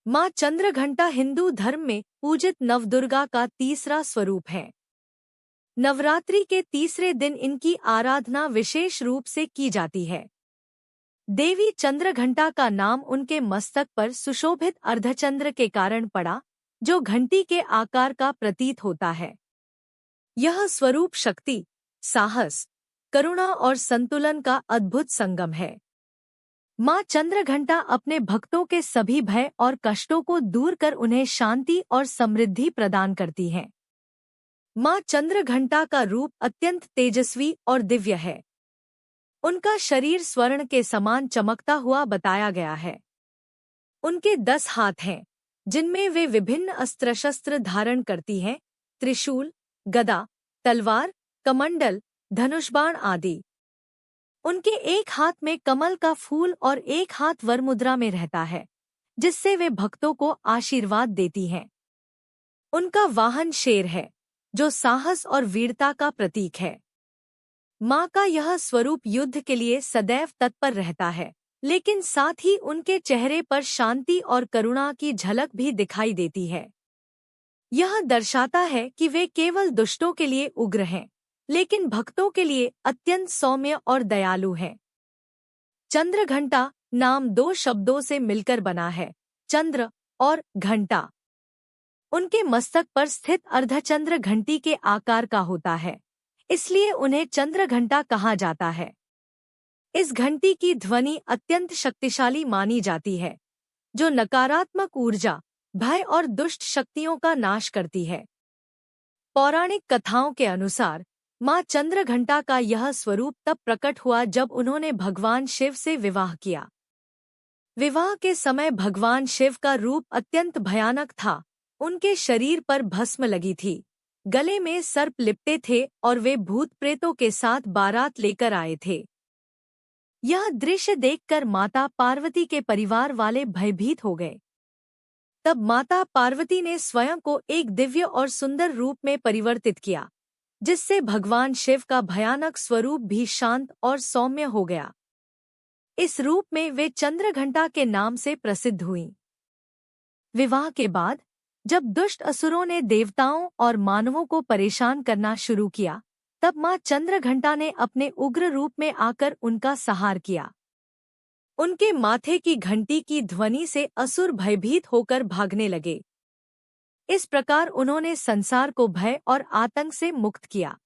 माँ चंद्रघंटा हिंदू धर्म में पूजित नवदुर्गा का तीसरा स्वरूप है। नवरात्रि के तीसरे दिन इनकी आराधना विशेष रूप से की जाती है। देवी चंद्रघंटा का नाम उनके मस्तक पर सुशोभित अर्धचंद्र के कारण पड़ा, जो घंटी के आकार का प्रतीत होता है। यह स्वरूप शक्ति, साहस, करुणा और संतुलन का अद्भुत संगम है। माँ चंद्रघंटा अपने भक्तों के सभी भय और कष्टों को दूर कर उन्हें शांति और समृद्धि प्रदान करती हैं। माँ चंद्रघंटा का रूप अत्यंत तेजस्वी और दिव्य है। उनका शरीर स्वर्ण के समान चमकता हुआ बताया गया है। उनके 10 हाथ हैं, जिनमें वे विभिन्न अस्त्र शस्त्र धारण करती हैं: त्रिशूल, गदा, तलवार, कमंडल, धनुष्बाण आदि। उनके एक हाथ में कमल का फूल और एक हाथ वरमुद्रा में रहता है, जिससे वे भक्तों को आशीर्वाद देती हैं। उनका वाहन शेर है, जो साहस और वीरता का प्रतीक है। माँ का यह स्वरूप युद्ध के लिए सदैव तत्पर रहता है, लेकिन साथ ही उनके चेहरे पर शांति और करुणा की झलक भी दिखाई देती है। यह दर्शाता है कि वे केवल दुष्टों के लिए उग्र हैं, लेकिन भक्तों के लिए अत्यंत सौम्य और दयालु हैं। चंद्रघंटा नाम 2 शब्दों से मिलकर बना है, चंद्र और घंटा। उनके मस्तक पर स्थित अर्धचंद्र घंटी के आकार का होता है, इसलिए उन्हें चंद्रघंटा कहा जाता है। इस घंटी की ध्वनि अत्यंत शक्तिशाली मानी जाती है, जो नकारात्मक ऊर्जा, भय और दुष्ट शक्तियों का नाश करती है। पौराणिक कथाओं के अनुसार माँ चंद्रघंटा का यह स्वरूप तब प्रकट हुआ जब उन्होंने भगवान शिव से विवाह किया। विवाह के समय भगवान शिव का रूप अत्यंत भयानक था। उनके शरीर पर भस्म लगी थी, गले में सर्प लिपटे थे और वे भूत प्रेतों के साथ बारात लेकर आए थे। यह दृश्य देखकर माता पार्वती के परिवार वाले भयभीत हो गए। तब माता पार्वती ने स्वयं को एक दिव्य और सुंदर रूप में परिवर्तित किया, जिससे भगवान शिव का भयानक स्वरूप भी शांत और सौम्य हो गया। इस रूप में वे चंद्रघंटा के नाम से प्रसिद्ध हुईं। विवाह के बाद जब दुष्ट असुरों ने देवताओं और मानवों को परेशान करना शुरू किया, तब माँ चंद्रघंटा ने अपने उग्र रूप में आकर उनका संहार किया। उनके माथे की घंटी की ध्वनि से असुर भयभीत होकर भागने लगे। इस प्रकार उन्होंने संसार को भय और आतंक से मुक्त किया।